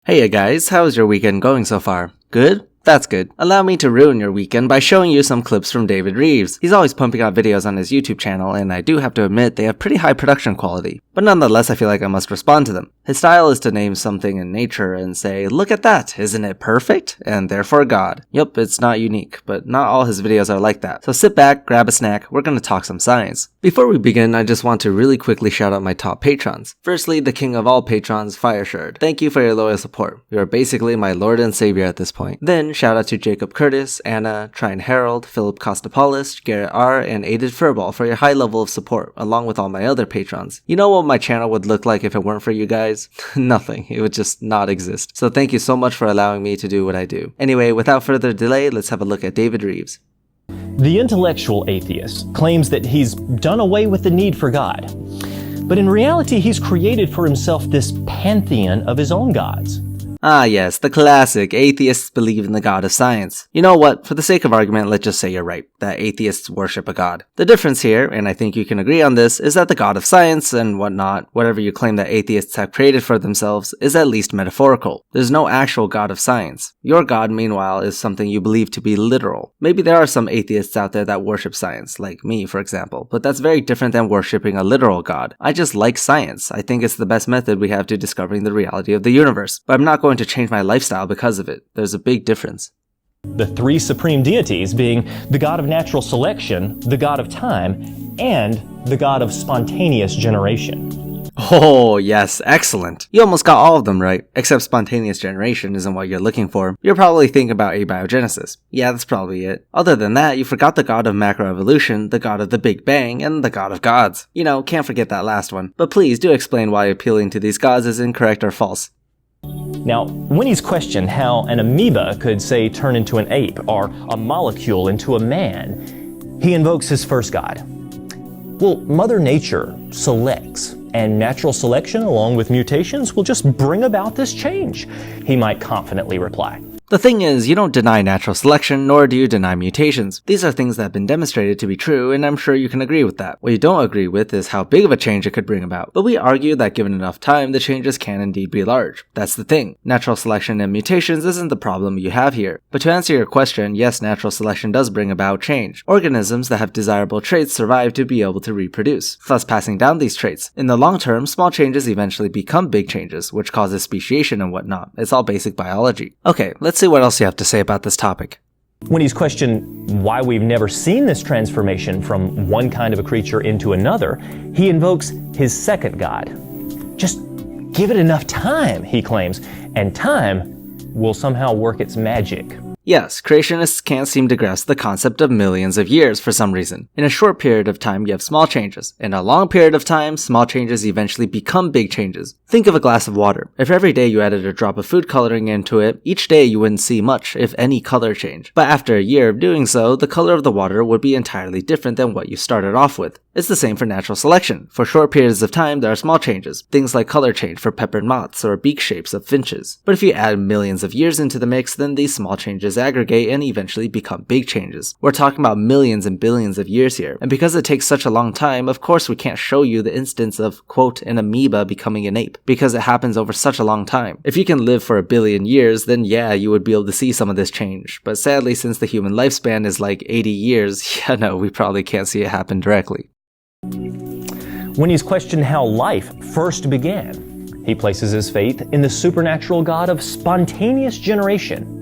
Hey guys, how's your weekend going so far? Good? That's good. Allow me to ruin your weekend by showing you some clips from David Rives. He's always pumping out videos on his YouTube channel, and I do have to admit they have pretty high production quality. But nonetheless, I feel like I must respond to them. His style is to name something in nature and say, "Look at that, isn't it perfect? And therefore God." Yup, it's not unique, but not all his videos are like that. So sit back, grab a snack, we're gonna talk some science. Before we begin, I just want to really quickly shout out my top patrons. Firstly, the king of all patrons, Fireshard. Thank you for your loyal support. You are basically my lord and savior at this point. Then, shout out to Jacob Curtis, Anna, Trine Harold, Philip Costopoulos, Garrett R, and Aided Furball for your high level of support, along with all my other patrons. You know what my channel would look like if it weren't for you guys? Nothing. It would just not exist. So thank you so much for allowing me to do what I do. Anyway, without further delay, let's have a look at David Rives. The intellectual atheist claims that he's done away with the need for God. But in reality, he's created for himself this pantheon of his own gods. Ah yes, the classic, atheists believe in the god of science. You know what, for the sake of argument, let's just say you're right, that atheists worship a god. The difference here, and I think you can agree on this, is that the god of science and whatnot, whatever you claim that atheists have created for themselves, is at least metaphorical. There's no actual god of science. Your god, meanwhile, is something you believe to be literal. Maybe there are some atheists out there that worship science, like me for example, but that's very different than worshipping a literal god. I just like science. I think it's the best method we have to discovering the reality of the universe, but I'm not going to change my lifestyle because of it. There's a big difference. The three supreme deities being the god of natural selection, the god of time, and the god of spontaneous generation. Oh yes, excellent. You almost got all of them right, except spontaneous generation isn't what you're looking for. You're probably thinking about abiogenesis. Yeah, that's probably it. Other than that, you forgot the god of macroevolution, the god of the Big Bang, and the god of gods. You know, can't forget that last one. But please do explain why appealing to these gods is incorrect or false. Now, when he's questioned how an amoeba could, say, turn into an ape, or a molecule into a man, he invokes his first god. Well, Mother Nature selects, and natural selection, along with mutations, will just bring about this change, he might confidently reply. The thing is, you don't deny natural selection, nor do you deny mutations. These are things that have been demonstrated to be true, and I'm sure you can agree with that. What you don't agree with is how big of a change it could bring about. But we argue that given enough time, the changes can indeed be large. That's the thing. Natural selection and mutations isn't the problem you have here. But to answer your question, yes, natural selection does bring about change. Organisms that have desirable traits survive to be able to reproduce, thus passing down these traits. In the long term, small changes eventually become big changes, which causes speciation and whatnot. It's all basic biology. Okay, let's see what else you have to say about this topic. When he's questioned why we've never seen this transformation from one kind of a creature into another, he invokes his second god. Just give it enough time, he claims, and time will somehow work its magic. Yes, creationists can't seem to grasp the concept of millions of years for some reason. In a short period of time, you have small changes. In a long period of time, small changes eventually become big changes. Think of a glass of water. If every day you added a drop of food coloring into it, each day you wouldn't see much, if any, color change. But after a year of doing so, the color of the water would be entirely different than what you started off with. It's the same for natural selection. For short periods of time, there are small changes, things like color change for peppered moths or beak shapes of finches. But if you add millions of years into the mix, then these small changes aggregate and eventually become big changes. We're talking about millions and billions of years here, and because it takes such a long time, of course we can't show you the instance of, quote, an amoeba becoming an ape, because it happens over such a long time. If you can live for 1 billion years, then yeah, you would be able to see some of this change. But sadly, since the human lifespan is like 80 years, yeah, no, we probably can't see it happen directly. When he's questioned how life first began, he places his faith in the supernatural god of spontaneous generation.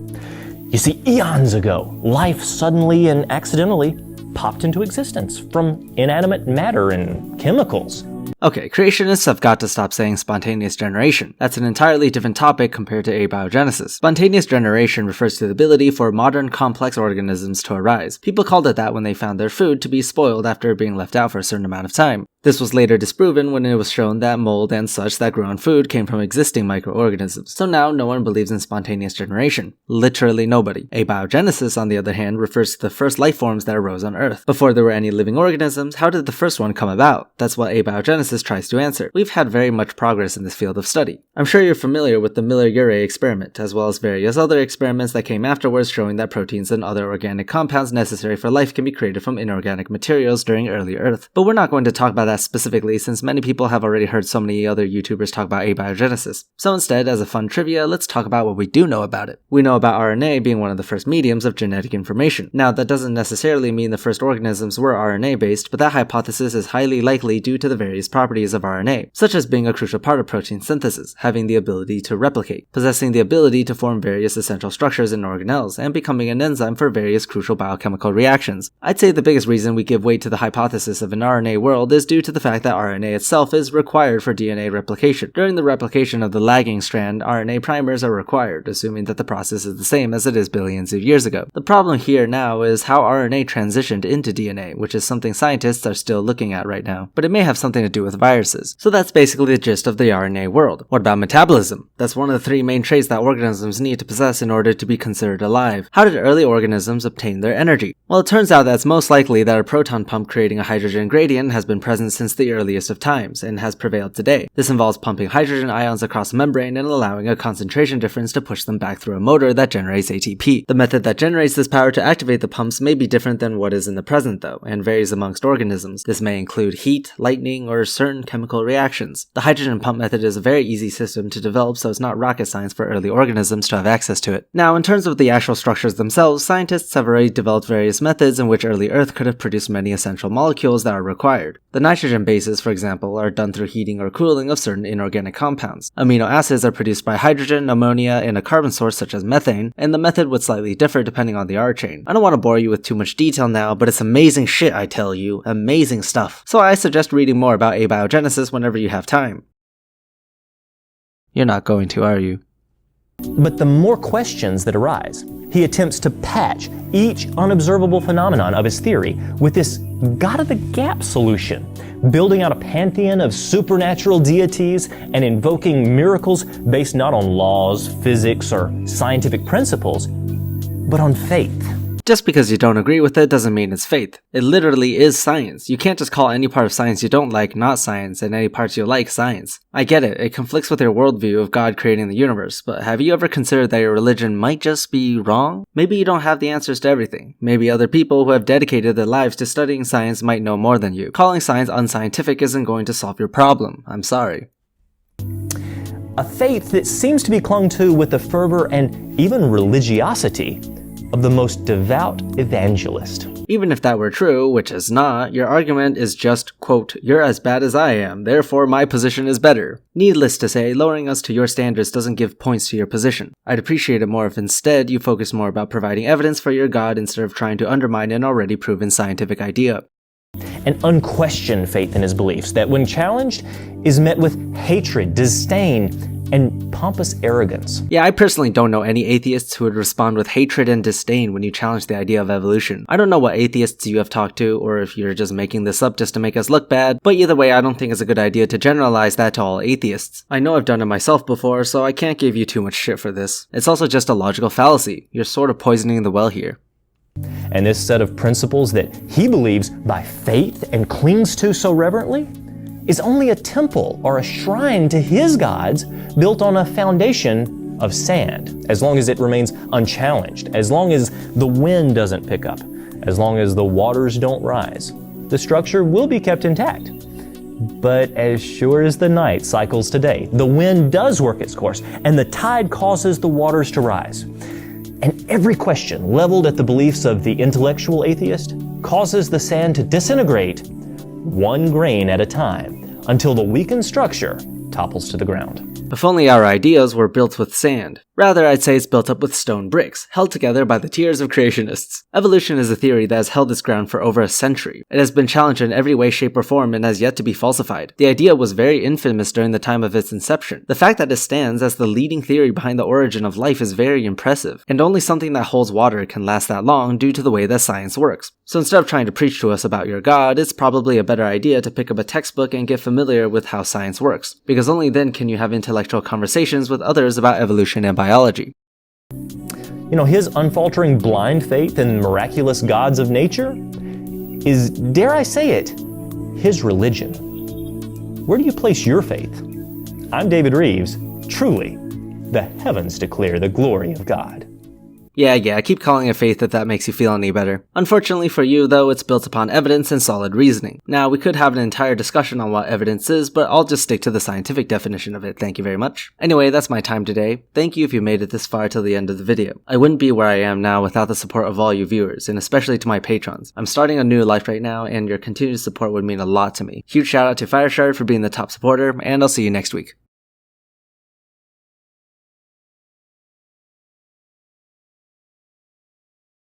You see, eons ago, life suddenly and accidentally popped into existence from inanimate matter and chemicals. Okay, creationists have got to stop saying spontaneous generation. That's an entirely different topic compared to abiogenesis. Spontaneous generation refers to the ability for modern complex organisms to arise. People called it that when they found their food to be spoiled after being left out for a certain amount of time. This was later disproven when it was shown that mold and such that grew on food came from existing microorganisms. So now no one believes in spontaneous generation. Literally nobody. Abiogenesis, on the other hand, refers to the first life forms that arose on Earth. Before there were any living organisms, how did the first one come about? That's what abiogenesis tries to answer. We've had very much progress in this field of study. I'm sure you're familiar with the Miller-Urey experiment, as well as various other experiments that came afterwards showing that proteins and other organic compounds necessary for life can be created from inorganic materials during early Earth. But we're not going to talk about that less specifically since many people have already heard so many other YouTubers talk about abiogenesis. So instead, as a fun trivia, let's talk about what we do know about it. We know about RNA being one of the first mediums of genetic information. Now, that doesn't necessarily mean the first organisms were RNA-based, but that hypothesis is highly likely due to the various properties of RNA, such as being a crucial part of protein synthesis, having the ability to replicate, possessing the ability to form various essential structures in organelles, and becoming an enzyme for various crucial biochemical reactions. I'd say the biggest reason we give weight to the hypothesis of an RNA world is due to the fact that RNA itself is required for DNA replication. During the replication of the lagging strand, RNA primers are required, assuming that the process is the same as it is billions of years ago. The problem here now is how RNA transitioned into DNA, which is something scientists are still looking at right now, but it may have something to do with viruses. So that's basically the gist of the RNA world. What about metabolism? That's one of the three main traits that organisms need to possess in order to be considered alive. How did early organisms obtain their energy? Well, it turns out that it's most likely that a proton pump creating a hydrogen gradient has been present since the earliest of times, and has prevailed today. This involves pumping hydrogen ions across a membrane and allowing a concentration difference to push them back through a motor that generates ATP. The method that generates this power to activate the pumps may be different than what is in the present though, and varies amongst organisms. This may include heat, lightning, or certain chemical reactions. The hydrogen pump method is a very easy system to develop, so it's not rocket science for early organisms to have access to it. Now, in terms of the actual structures themselves, scientists have already developed various methods in which early Earth could have produced many essential molecules that are required. The nitrogen bases, for example, are done through heating or cooling of certain inorganic compounds. Amino acids are produced by hydrogen, ammonia, and a carbon source such as methane, and the method would slightly differ depending on the R chain. I don't want to bore you with too much detail now, but it's amazing shit, I tell you. Amazing stuff. So I suggest reading more about abiogenesis whenever you have time. You're not going to, are you? But the more questions that arise, he attempts to patch each unobservable phenomenon of his theory with this God-of-the-gap solution, building out a pantheon of supernatural deities and invoking miracles based not on laws, physics, or scientific principles, but on faith. Just because you don't agree with it doesn't mean it's faith. It literally is science. You can't just call any part of science you don't like not science and any parts you like science. I get it, it conflicts with your worldview of God creating the universe, but have you ever considered that your religion might just be wrong? Maybe you don't have the answers to everything. Maybe other people who have dedicated their lives to studying science might know more than you. Calling science unscientific isn't going to solve your problem. I'm sorry. A faith that seems to be clung to with the fervor and even religiosity of the most devout evangelist. Even if that were true, which is not, your argument is just, quote, "You're as bad as I am, therefore my position is better." Needless to say, lowering us to your standards doesn't give points to your position. I'd appreciate it more if instead you focus more about providing evidence for your God instead of trying to undermine an already proven scientific idea. An unquestioned faith in his beliefs that, when challenged, is met with hatred, disdain, and pompous arrogance. Yeah, I personally don't know any atheists who would respond with hatred and disdain when you challenge the idea of evolution. I don't know what atheists you have talked to, or if you're just making this up just to make us look bad, but either way, I don't think it's a good idea to generalize that to all atheists. I know I've done it myself before, so I can't give you too much shit for this. It's also just a logical fallacy. You're sort of poisoning the well here. And this set of principles that he believes by faith and clings to so reverently is only a temple or a shrine to his gods built on a foundation of sand, as long as it remains unchallenged, as long as the wind doesn't pick up, as long as the waters don't rise. The structure will be kept intact. But as sure as the night cycles today, the wind does work its course, and the tide causes the waters to rise. And every question leveled at the beliefs of the intellectual atheist causes the sand to disintegrate one grain at a time until the weakened structure topples to the ground. If only our ideas were built with sand. Rather, I'd say it's built up with stone bricks, held together by the tears of creationists. Evolution is a theory that has held its ground for over a century. It has been challenged in every way, shape, or form and has yet to be falsified. The idea was very infamous during the time of its inception. The fact that it stands as the leading theory behind the origin of life is very impressive, and only something that holds water can last that long due to the way that science works. So instead of trying to preach to us about your God, it's probably a better idea to pick up a textbook and get familiar with how science works, because only then can you have intellectual conversations with others about evolution and biology. His unfaltering blind faith in miraculous gods of nature is, dare I say it, his religion. Where do you place your faith? I'm David Rives. Truly, the heavens declare the glory of God. Yeah, I keep calling it faith if that makes you feel any better. Unfortunately for you, though, it's built upon evidence and solid reasoning. Now, we could have an entire discussion on what evidence is, but I'll just stick to the scientific definition of it, thank you very much. Anyway, that's my time today. Thank you if you made it this far till the end of the video. I wouldn't be where I am now without the support of all you viewers, and especially to my patrons. I'm starting a new life right now, and your continued support would mean a lot to me. Huge shout out to Fireshard for being the top supporter, and I'll see you next week.